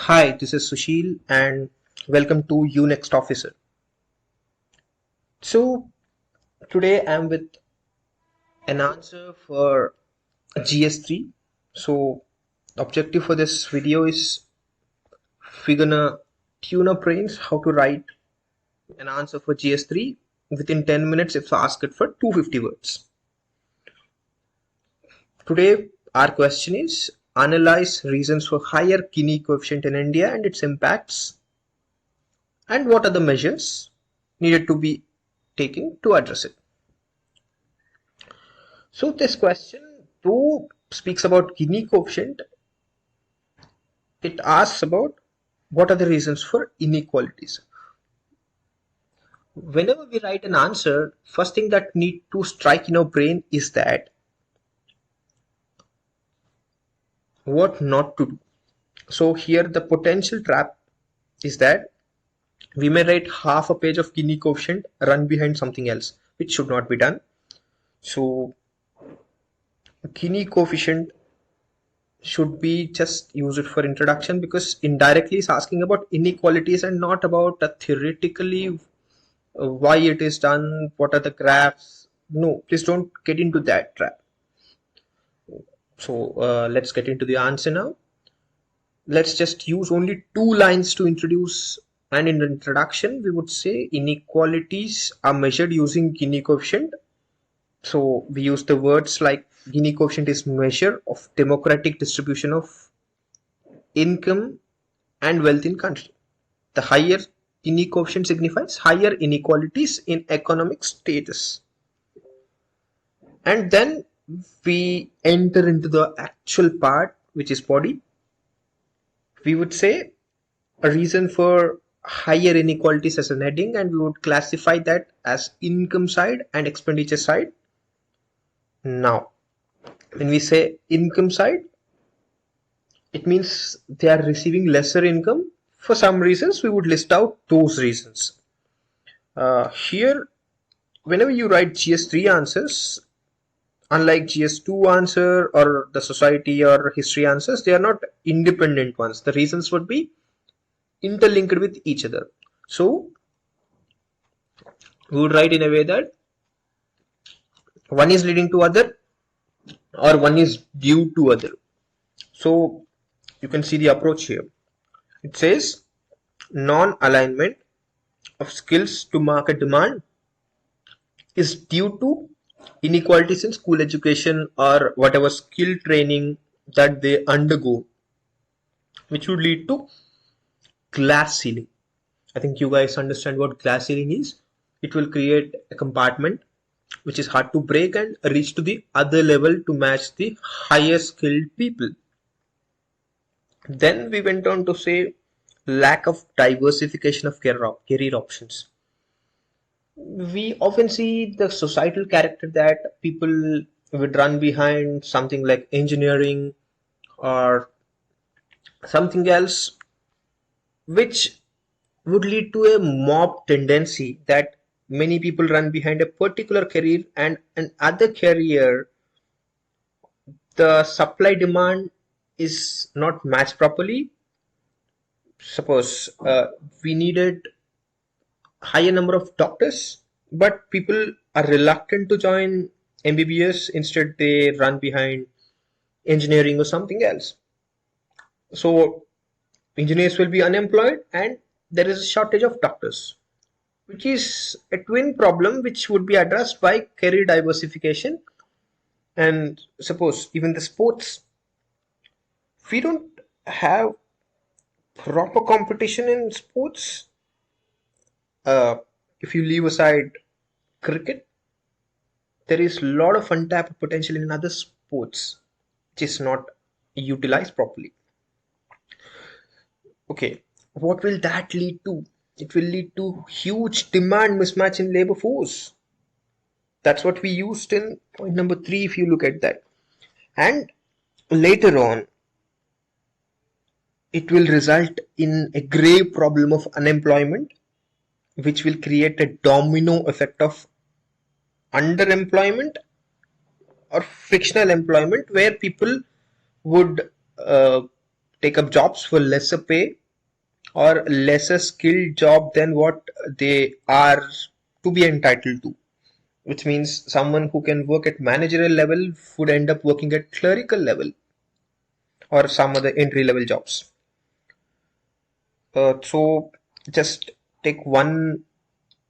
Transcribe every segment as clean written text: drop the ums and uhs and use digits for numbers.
Hi, this is Sushil and welcome to You Next Officer. So today I'm with an answer for GS3. So objective for this video is we're gonna tune our brains how to write an answer for GS3 within 10 minutes if asked it for 250 words. Today our question is analyze reasons for higher Gini coefficient in India and its impacts and what are the measures needed to be taken to address it. So this question, though speaks about Gini coefficient, it asks about what are the reasons for inequalities. Whenever we write an answer, first thing that need to strike in our brain is that what not to do. So here the potential trap is that we may write half a page of Gini coefficient, run behind something else, which should not be done. So Gini coefficient should be just use it for introduction because indirectly it's asking about inequalities and not about theoretically why it is done, what are the graphs. No, please don't get into that trap. So let's get into the answer now. Let's just use only two lines to introduce, and in the introduction we would say inequalities are measured using Gini coefficient. So we use the words like Gini coefficient is measure of democratic distribution of income and wealth in country. The higher Gini coefficient signifies higher inequalities in economic status. And then we enter into the actual part, which is body. We would say a reason for higher inequalities as a heading, and we would classify that as income side and expenditure side. Now, when we say income side, it means they are receiving lesser income. For some reasons, we would list out those reasons. Here, whenever you write GS3 answers, unlike GS2 answer or the society or history answers, they are not independent ones. The reasons would be interlinked with each other. So we would write in a way that one is leading to other or one is due to other. So you can see the approach here. It says non-alignment of skills to market demand is due to inequalities in school education or whatever skill training that they undergo, which would lead to glass ceiling. I think you guys understand what glass ceiling is. It will create a compartment which is hard to break and reach to the other level to match the higher skilled people. Then we went on to say lack of diversification of career options. We often see the societal character that people would run behind something like engineering or something else, which would lead to a mob tendency that many people run behind a particular career and another career, the supply demand is not matched properly. Suppose we needed higher number of doctors, but people are reluctant to join MBBS. Instead, they run behind engineering or something else. So engineers will be unemployed and there is a shortage of doctors, which is a twin problem which would be addressed by career diversification. And suppose even the sports, we don't have proper competition in sports. If you leave aside cricket, there is a lot of untapped potential in other sports which is not utilized properly. Okay, what will that lead to? It will lead to huge demand mismatch in labor force. That's what we used in point number 3 if you look at that. And later on, it will result in a grave problem of unemployment, which will create a domino effect of underemployment or frictional employment where people would take up jobs for lesser pay or lesser skilled job than what they are to be entitled to, which means someone who can work at managerial level would end up working at clerical level or some other entry level jobs. So just take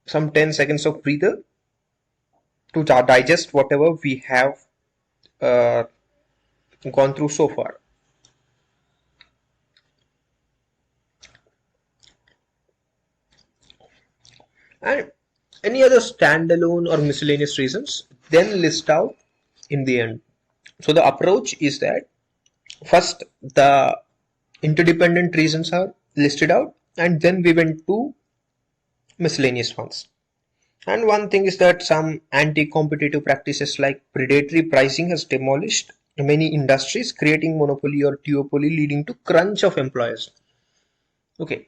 some 10 seconds of breather to digest whatever we have uh, gone through so far. And any other standalone or miscellaneous reasons, then list out in the end. So the approach is that first the interdependent reasons are listed out, and then we went to miscellaneous ones. And one thing is that some anti-competitive practices like predatory pricing has demolished many industries, creating monopoly or duopoly, leading to crunch of employers. Okay,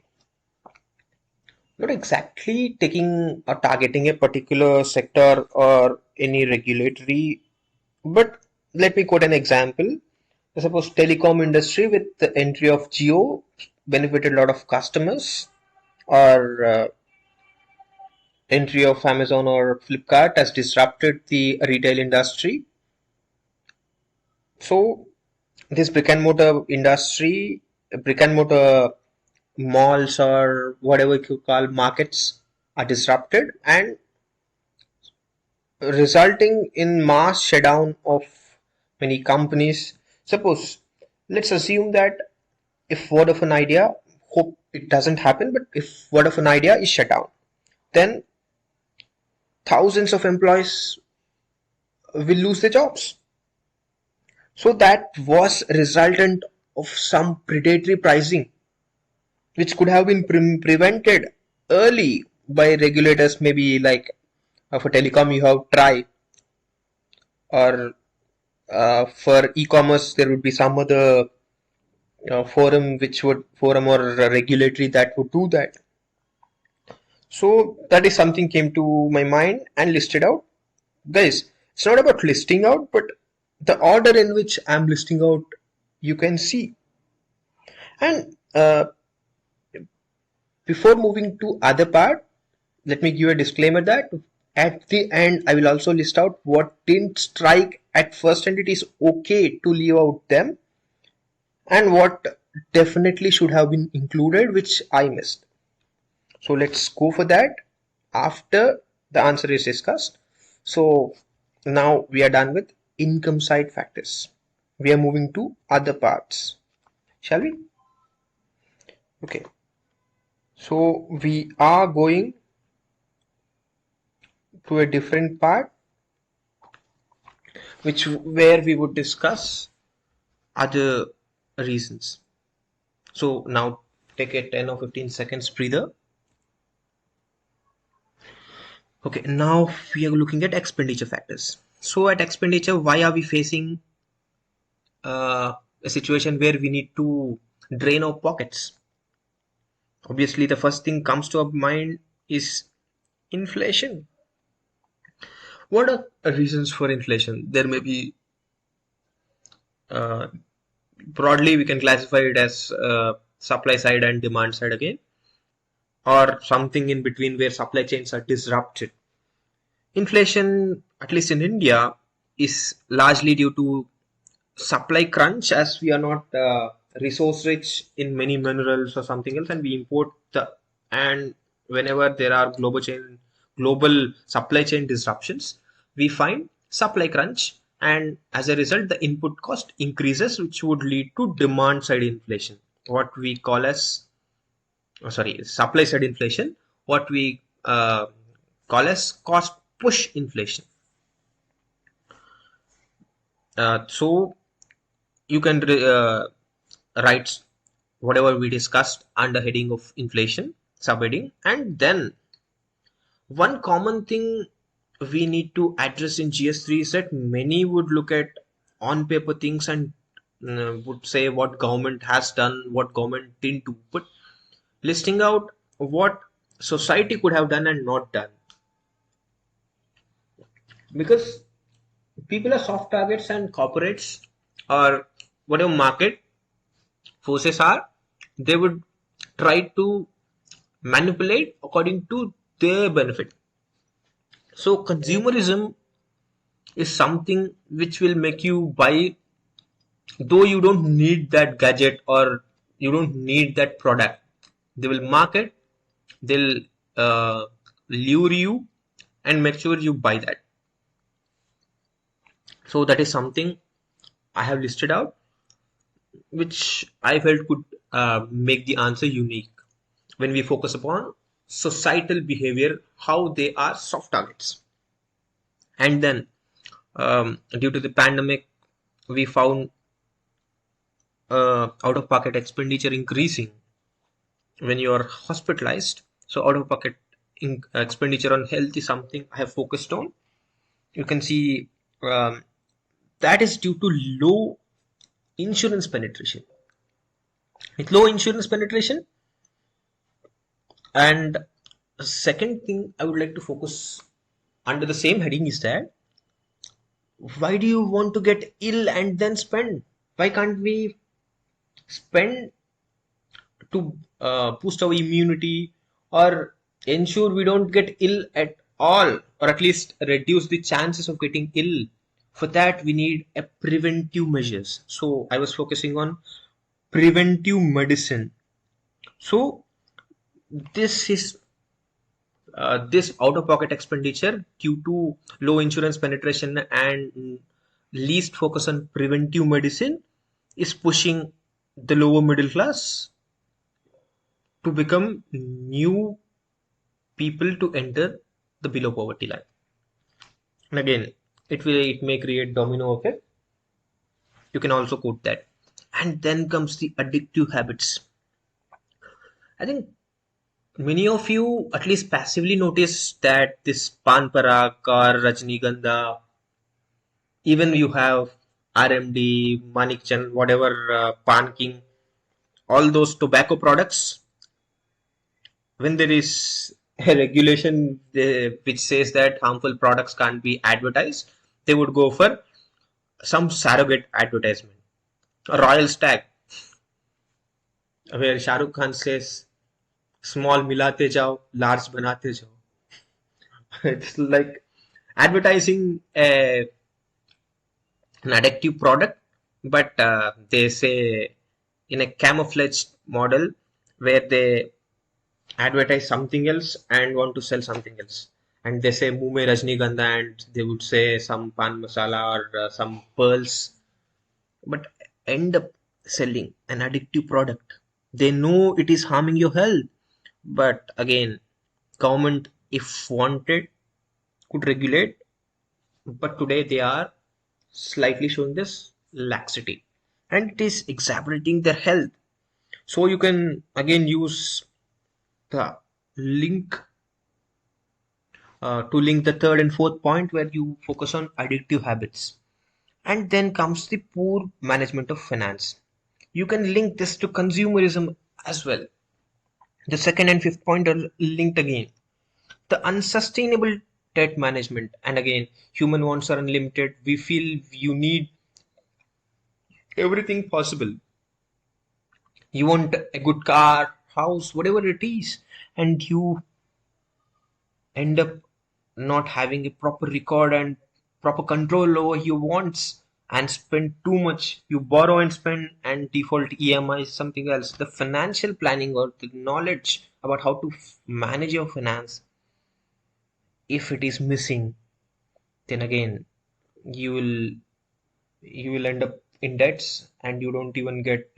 not exactly taking or targeting a particular sector or any regulatory, but let me quote an example. Suppose telecom industry with the entry of Geo benefited a lot of customers, or entry of Amazon or Flipkart has disrupted the retail industry. So this brick and mortar industry, brick and mortar malls or whatever you call markets are disrupted and resulting in mass shutdown of many companies. Suppose, let's assume that if word of an idea, hope it doesn't happen, but if word of an idea is shut down, then thousands of employees will lose their jobs. So that was resultant of some predatory pricing, which could have been prevented early by regulators, maybe like for telecom you have try, or for e-commerce there would be some other forum or regulatory that would do that. So that is something came to my mind and listed out. Guys, it's not about listing out, but the order in which I'm listing out, you can see. And before moving to other part, let me give a disclaimer that at the end I will also list out what didn't strike at first and it is okay to leave out them, and what definitely should have been included which I missed. So let's go for that after the answer is discussed. So now we are done with income side factors. We are moving to other parts. Shall we? Okay. So we are going to a different part where we would discuss other reasons. So now take a 10 or 15 seconds breather. Okay, now we are looking at expenditure factors. So at expenditure, why are we facing a situation where we need to drain our pockets? Obviously, the first thing comes to our mind is inflation. What are reasons for inflation? There may be, uh, broadly, we can classify it as supply side and demand side again, or something in between where supply chains are disrupted. Inflation, at least in India, is largely due to supply crunch, as we are not resource rich in many minerals or something else, and we import and whenever there are global supply chain disruptions, we find supply crunch, and as a result the input cost increases, which would lead to demand side inflation, what we call as supply side inflation, what we call as cost push inflation. So you can write whatever we discussed under heading of inflation subheading, and then one common thing we need to address in GS3 is that many would look at on paper things and would say what government has done, what government didn't do, but listing out what society could have done and not done, because people are soft targets and corporates or whatever market forces are they would try to manipulate according to their benefit. So consumerism is something which will make you buy, though you don't need that gadget or you don't need that product. They will market, they'll uh, lure you and make sure you buy that. So that is something I have listed out, which I felt could make the answer unique when we focus upon societal behavior, how they are soft targets. And then, due to the pandemic, we found out of pocket expenditure increasing when you are hospitalized. So, out of pocket expenditure on health is something I have focused on. You can see that is due to low insurance penetration. With low insurance penetration, and second thing I would like to focus under the same heading is that why do you want to get ill and then spend? Why can't we spend to boost our immunity or ensure we don't get ill at all, or at least reduce the chances of getting ill? For that, we need a preventive measures. So I was focusing on preventive medicine. So this is this out-of-pocket expenditure due to low insurance penetration and least focus on preventive medicine is pushing the lower middle class to become new people to enter the below poverty line. And again, it may create domino effect. You can also quote that. And then comes the addictive habits. I think many of you at least passively notice that this pan parak or rajnigandha, even you have RMD, Manikchand, whatever, Pan King, all those tobacco products, when there is a regulation which says that harmful products can't be advertised, they would go for some surrogate advertisement. A royal stag, where Shah Rukh Khan says, small milate jao, large banate jao. It's like advertising an addictive product, but they say in a camouflaged model where they advertise something else and want to sell something else. And they say Mume Rajnigandha and they would say some pan masala or some pearls, but end up selling an addictive product. They know it is harming your health, but again, government, if wanted, could regulate, but today they are slightly showing this laxity and it is exacerbating their health. So you can again use the link to link the third and fourth point where you focus on addictive habits. And then comes the poor management of finance. You can link this to consumerism as well. The second and fifth point are linked again. The unsustainable debt management, and again, human wants are unlimited. We feel you need everything possible. You want a good car, house, whatever it is, and you end up not having a proper record and proper control over your wants and spend too much. You borrow and spend and default EMI is something else. The financial planning or the knowledge about how to manage your finance, if it is missing, then again you will you will end up in debts and you don't even get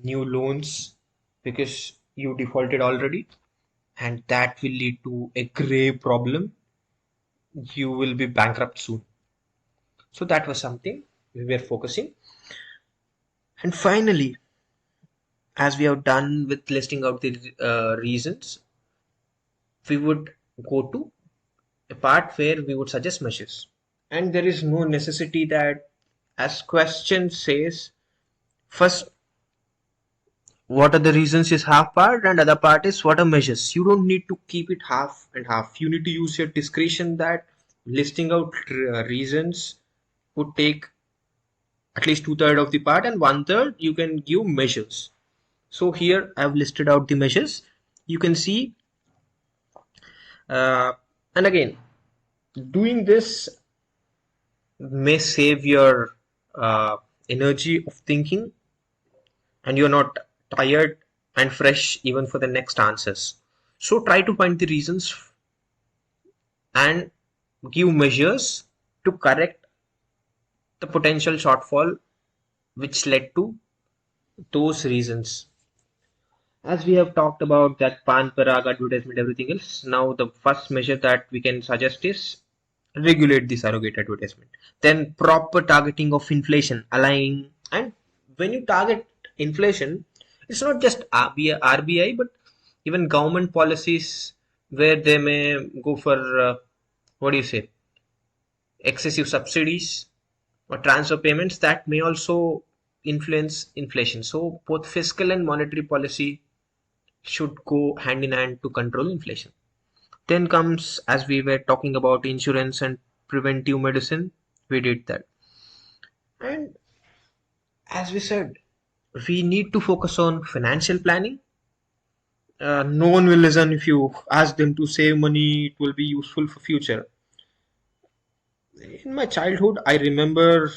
new loans because you defaulted already, and that will lead to a grave problem. You will be bankrupt soon. So that was something we were focusing. And finally, as we have done with listing out the reasons, we would go to a part where we would suggest measures. And there is no necessity that, as question says, first what are the reasons is half part and other part is what are measures. You don't need to keep it half and half. You need to use your discretion that listing out reasons would take at least two-thirds of the part, and one-third you can give measures. So here I've listed out the measures. You can see, uh, and again, doing this may save your energy of thinking, and you're not tired and fresh even for the next answers. So try to find the reasons and give measures to correct the potential shortfall which led to those reasons. As we have talked about that pan parag advertisement, everything else, now the first measure that we can suggest is regulate the surrogate advertisement. Then proper targeting of inflation, aligning, and when you target inflation, it's not just RBI, but even government policies where they may go for what do you say, excessive subsidies or transfer payments that may also influence inflation. So both fiscal and monetary policy should go hand in hand to control inflation. Then comes, as we were talking about insurance and preventive medicine, we did that. And as we said, we need to focus on financial planning. No one will listen if you ask them to save money, it will be useful for future. In my childhood, I remember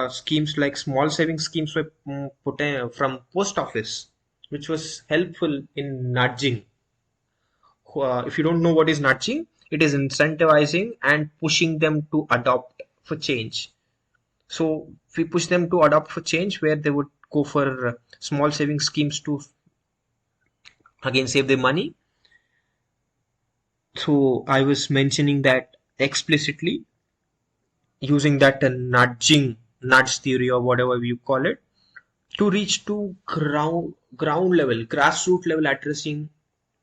schemes like small saving schemes were put from post office, which was helpful in nudging. If you don't know what is nudging, it is incentivizing and pushing them to adopt for change. So if we push them to adopt for change, where they would go for small saving schemes to again save their money. So I was mentioning that explicitly using that nudge theory or whatever you call it to reach to ground level, grassroots level addressing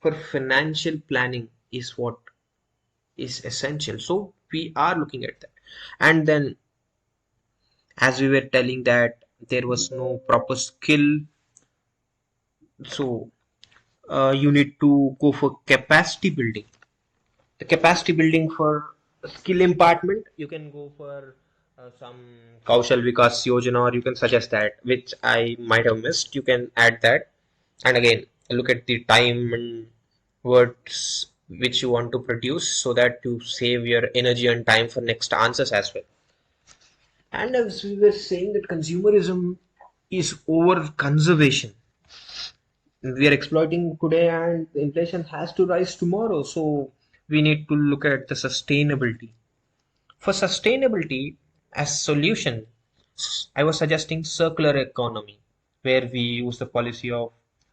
for financial planning is what is essential. So we are looking at that. And then, as we were telling that there was no proper skill, so you need to go for capacity building. The capacity building for skill impartment, you can go for some Kaushal Vikas Yojana, or you can suggest that, which I might have missed. You can add that. And again, look at the time and words which you want to produce so that you save your energy and time for next answers as well. And as we were saying that consumerism is over conservation. We are exploiting today and the inflation has to rise tomorrow. So we need to look at the sustainability. For sustainability as solution, I was suggesting circular economy, where we use the policy of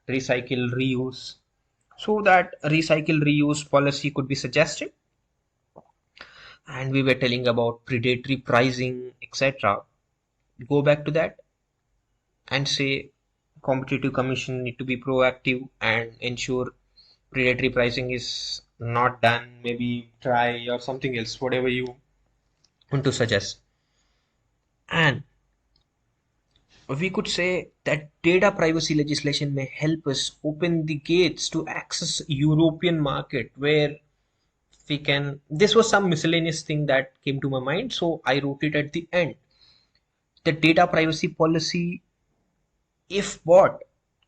recycle reuse. So that recycle reuse policy could be suggested, and we were telling about predatory pricing, etc. Go back to that and say competitive commission need to be proactive and ensure predatory pricing is not done, maybe try or something else, whatever you want to suggest. And we could say that data privacy legislation may help us open the gates to access European market where we can. This was some miscellaneous thing that came to my mind, so I wrote it at the end. The data privacy policy, if what,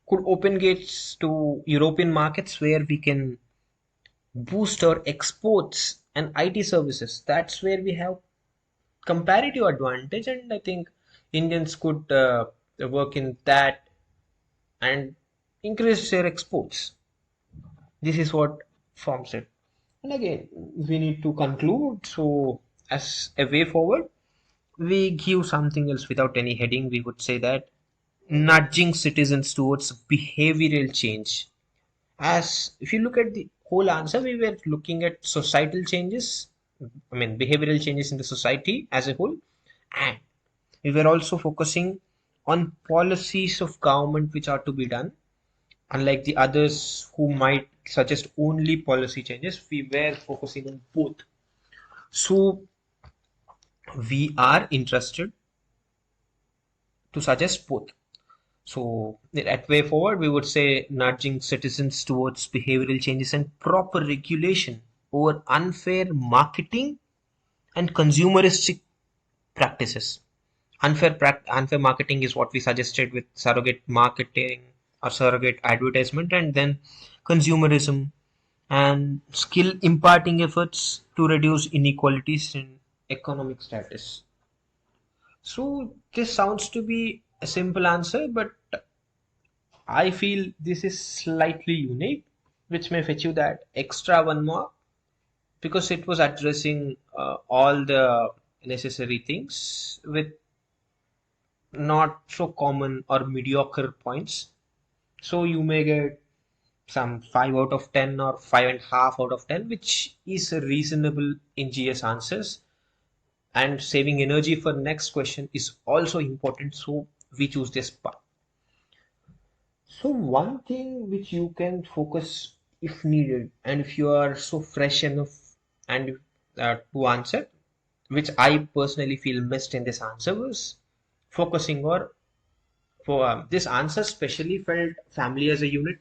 could open gates to European markets where we can boost our exports and IT services. That's where we have comparative advantage, and I think Indians could work in that and increase their exports. This is what forms it. And again, we need to conclude. So, as a way forward, we give something else without any heading. We would say that nudging citizens towards behavioral change. As if you look at the whole answer, we were looking at societal changes, I mean, behavioral changes in the society as a whole, and we were also focusing on policies of government which are to be done. Unlike the others who might suggest only policy changes, we were focusing on both. So we are interested to suggest both. So at way forward, we would say nudging citizens towards behavioral changes and proper regulation over unfair marketing and consumeristic practices. Unfair marketing is what we suggested with surrogate marketing or surrogate advertisement, and then consumerism and skill imparting efforts to reduce inequalities in economic status. So this sounds to be a simple answer, but I feel this is slightly unique, which may fetch you that extra one more because it was addressing all the necessary things with not so common or mediocre points. So you may get some 5 out of 10 or 5.5 out of 10, which is a reasonable in GS answers. And saving energy for next question is also important, so we choose this part. So one thing which you can focus if needed, and if you are so fresh enough and to answer, which I personally feel missed in this answer, was focusing or for this answer specially felt family as a unit,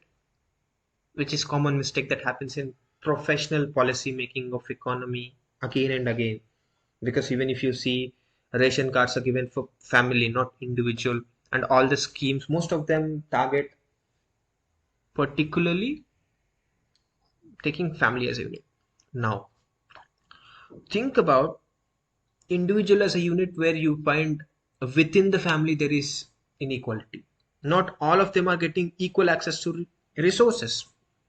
which is common mistake that happens in professional policy making of economy again and again. Because even if you see ration cards are given for family, not individual, and all the schemes, most of them target particularly taking family as a unit. Now, think about individual as a unit where you find within the family there is inequality. Not all of them are getting equal access to resources.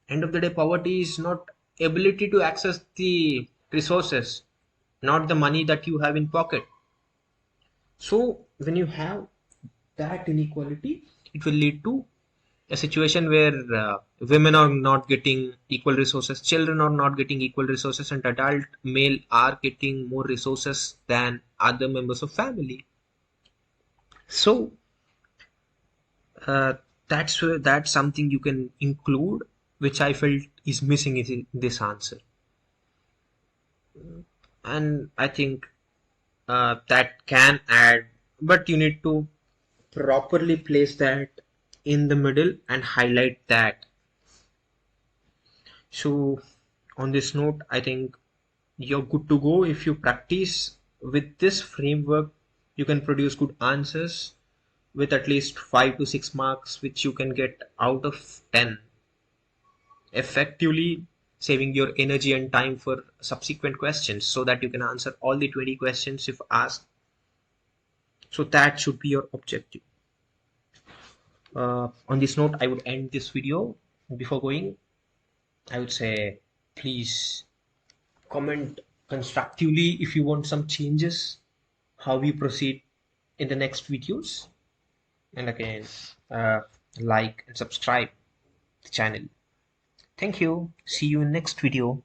End of the day, poverty is not ability to access the resources, not the money that you have in pocket. So when you have that inequality, it will lead to a situation where women are not getting equal resources, children are not getting equal resources, and adult male are getting more resources than other members of family. So uh, that's something you can include, which I felt is missing in this answer, and I think that can add, but you need to properly place that in the middle and highlight that. So on this note, I think you're good to go. If you practice with this framework, you can produce good answers with at least 5 to 6 marks, which you can get out of 10, effectively saving your energy and time for subsequent questions so that you can answer all the 20 questions if asked. So that should be your objective. On this note, I would end this video. Before going, I would say please comment constructively if you want some changes, how we proceed in the next videos. And again, uh, like and subscribe the channel. Thank you. See you in next video.